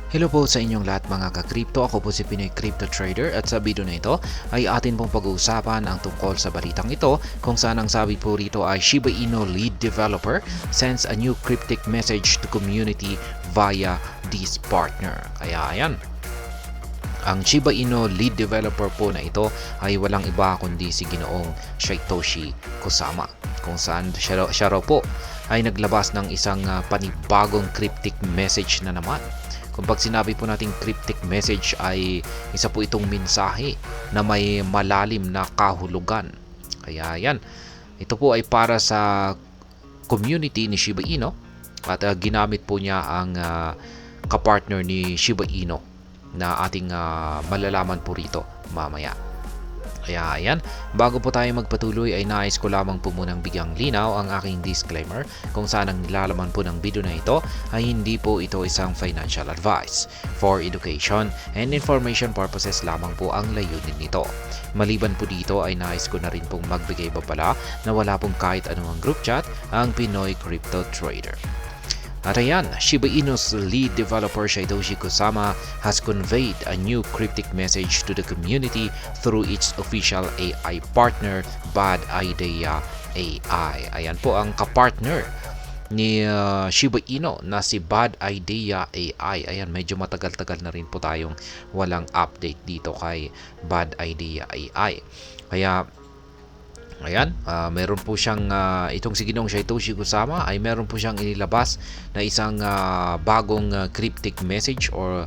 Hello po sa inyong lahat mga ka-crypto. Ako po si Pinoy Crypto Trader at sa video na ito ay atin pong pag-uusapan ang tungkol sa balitang ito kung saan ang sabi po rito ay Shiba Inu lead developer sends a new cryptic message to community via this partner. Kaya ayan, ang Shiba Inu lead developer po na ito ay walang iba kundi si Ginoong Satoshi Kusama, kung saan siya raw po ay naglabas ng isang panibagong cryptic message na naman. Kung pag sinabi po nating cryptic message ay isa po itong mensahe na may malalim na kahulugan. Kaya yan, ito po ay para sa community ni Shiba Inu at ginamit po niya ang kapartner ni Shiba Inu na ating malalaman po rito mamaya. Kaya ayan, bago po tayo magpatuloy ay nais ko lamang po munang bigyang linaw ang aking disclaimer kung saan ang nilalaman po ng video na ito ay hindi po ito isang financial advice. For education and information purposes lamang po ang layunin nito. Maliban po dito ay nais ko na rin pong magbigay babala na wala pong kahit anumang group chat ang Pinoy Crypto Trader. At ayan, Shiba Inu's lead developer Satoshi Kusama has conveyed a new cryptic message to the community through its official AI partner, Bad Idea AI. Ayan po ang kapartner ni Shiba Inu na si Bad Idea AI. Ayan, medyo matagal-tagal na rin po tayong walang update dito kay Bad Idea AI. Kaya ayan, meron po siyang itong si Ginoong Satoshi Kusama ay meron po siyang inilabas na isang bagong cryptic message or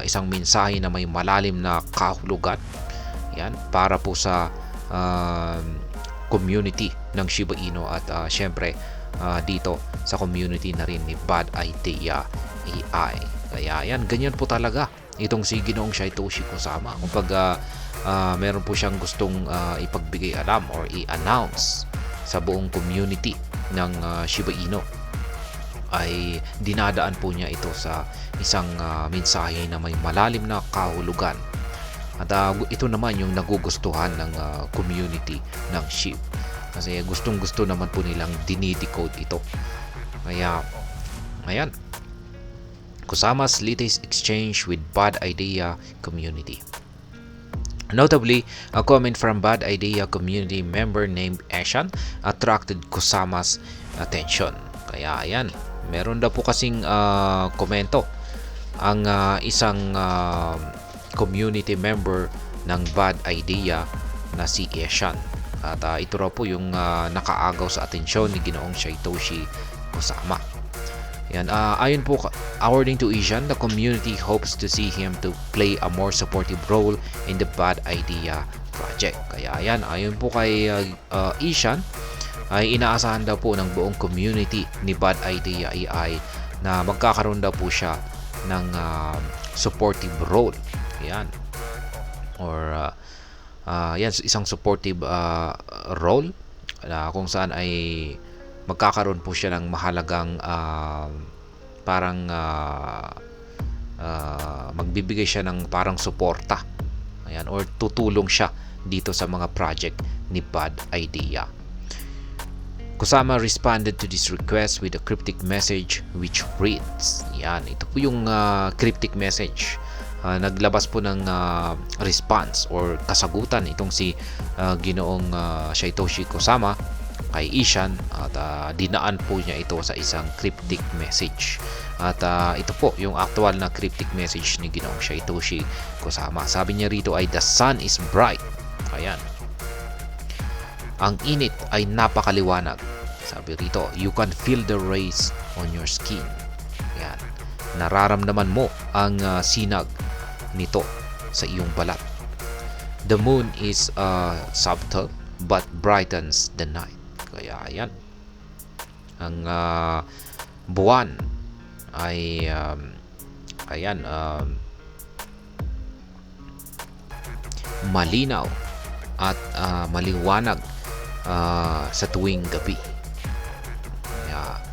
isang mensahe na may malalim na kahulugan. Yan, para po sa community ng Shiba Inu at syempre dito sa community na rin ni Bad Idea AI. Kaya yan, ganyan po talaga itong si Ginoong Satoshi Kusama. Kapag meron po siyang gustong ipagbigay alam or i-announce sa buong community ng Shiba Inu ay dinadaan po niya ito sa isang mensahe na may malalim na kahulugan. At ito naman yung nagugustuhan ng community ng SHIB kasi gustong-gusto naman po nilang dinidecode ito. Kaya ayan, Kusama's latest exchange with Bad Idea community. Notably, a comment from Bad Idea community member named Ashan attracted Kusama's attention. Kaya ayan, meron daw po kasing komento ang isang community member ng Bad Idea na si Ashan. At ito raw po yung nakaagaw sa atensyon ni Ginoong Satoshi Kusama. Yan, ayon po, according to Ishan, the community hopes to see him to play a more supportive role in the Bad Idea project. Kaya yan, ayon po kay Ishan, ay inaasahan daw po ng buong community ni Bad Idea AI na magkakaroon daw po siya ng supportive role. Yan. Or yan, isang supportive role kung saan ay magkakaroon po siya ng mahalagang parang magbibigay siya ng parang suporta. Ayan, or tutulong siya dito sa mga project ni Bad Idea. Kusama responded to this request with a cryptic message which reads, yan, ito po yung cryptic message. Naglabas po ng response or kasagutan itong si Ginoong Satoshi Kusama kay Ishan at dinaan po niya ito sa isang cryptic message. At ito po yung actual na cryptic message ni Ginoong Satoshi Kusama. Sabi niya rito ay, "The sun is bright." Ayan. Ang init ay napakaliwanag. Sabi rito, "You can feel the rays on your skin." Ayan. Nararamdaman mo ang sinag nito sa iyong balat. "The moon is subtle but brightens the night." Kaya ayan, ang buwan ay malinaw at maliwanag sa tuwing gabi. Kaya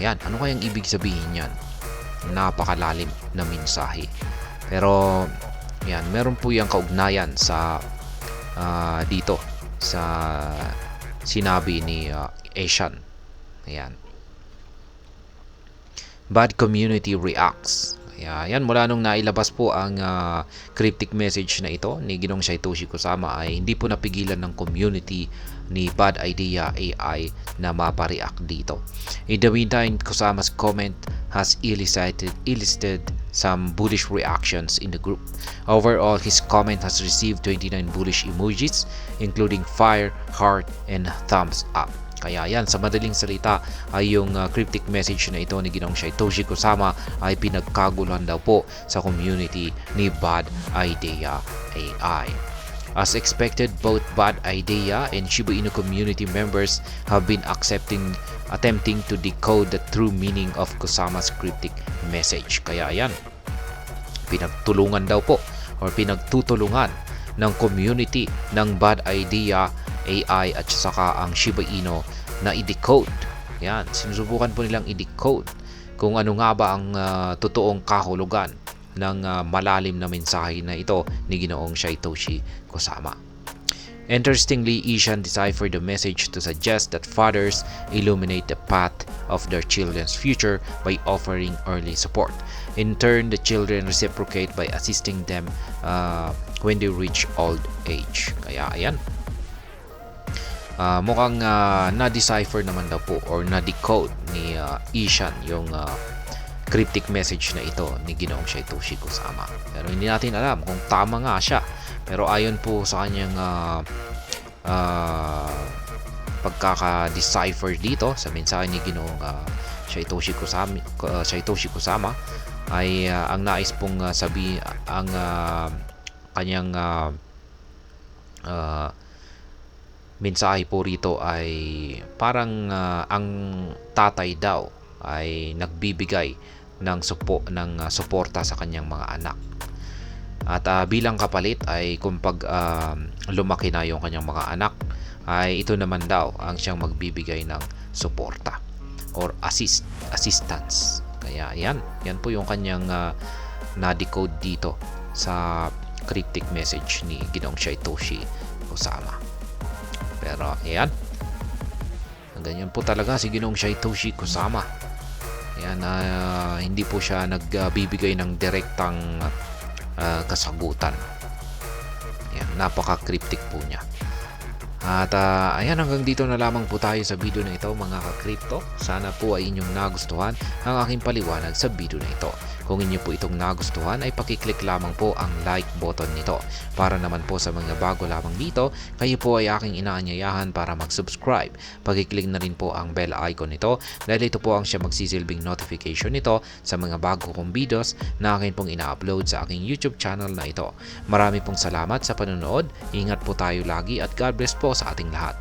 ayan, ano kayang ibig sabihin yan? Napakalalim na mensahe. Pero yan, meron po yung kaugnayan sa dito sa sinabi ni Asian. Ayan. Bad Community Reacts. Kaya yan, mula nung nailabas po ang cryptic message na ito ni Ginong Satoshi Kusama ay hindi po napigilan ng community ni Bad Idea AI na mapareact dito. In the meantime, Kusama's comment has elicited some bullish reactions in the group. Overall, his comment has received 29 bullish emojis, including fire, heart, and thumbs up. Kaya yan, sa madaling salita ay yung cryptic message na ito ni Ginong Satoshi Kusama ay pinagkaguluhan daw po sa community ni Bad Idea AI. As expected, both Bad Idea and Shiba Inu community members have been attempting to decode the true meaning of Kusama's cryptic message. Kaya yan, pinagtulungan daw po or pinagtutulungan ng community ng Bad Idea AI at saka ang Shiba Inu na i-decode. Yan, sinusubukan po nilang i-decode kung ano nga ba ang totoong kahulugan ng malalim na mensahe na ito ni Ginoong Satoshi Kusama. Interestingly, Ishan deciphered the message to suggest that fathers illuminate the path of their children's future by offering early support. In turn, the children reciprocate by assisting them when they reach old age. Kaya ayan, mukhang na-decipher naman daw po or na-decode ni Ishan yung cryptic message na ito ni Ginoong Satoshi Kusama. Pero hindi natin alam kung tama nga siya. Pero ayon po sa kanyang pagkaka-decipher dito sa mensahe ni Ginoong Satoshi Kusama ay ang nais pong ang kanyang mensahe po rito ay parang ang tatay daw ay nagbibigay ng suporta sa kanyang mga anak. At bilang kapalit ay kung lumaki na yung kanyang mga anak ay ito naman daw ang siyang magbibigay ng suporta or assistance. Kaya yan po yung kanyang na-decode dito sa cryptic message ni Ginoong Satoshi Kusama. Pero ayan, ganyan po talaga si Ginoong Satoshi Kusama. Ayan, hindi po siya nagbibigay ng direktang kasagutan. Ayan, napaka-cryptic po niya. At ayan, hanggang dito na lamang po tayo sa video na ito mga ka-crypto. Sana po ay inyong nagustuhan ang aking paliwanag sa video na ito. Kung inyo po itong nagustuhan ay pakiclick lamang po ang like button nito. Para naman po sa mga bago lamang dito, kayo po ay aking inaanyayahan para mag-subscribe. Pakiclick na rin po ang bell icon nito dahil ito po ang siya magsisilbing notification nito sa mga bago kong videos na akin pong ina-upload sa aking YouTube channel na ito. Marami pong salamat sa panonood. Ingat po tayo lagi at God bless po sa ating lahat.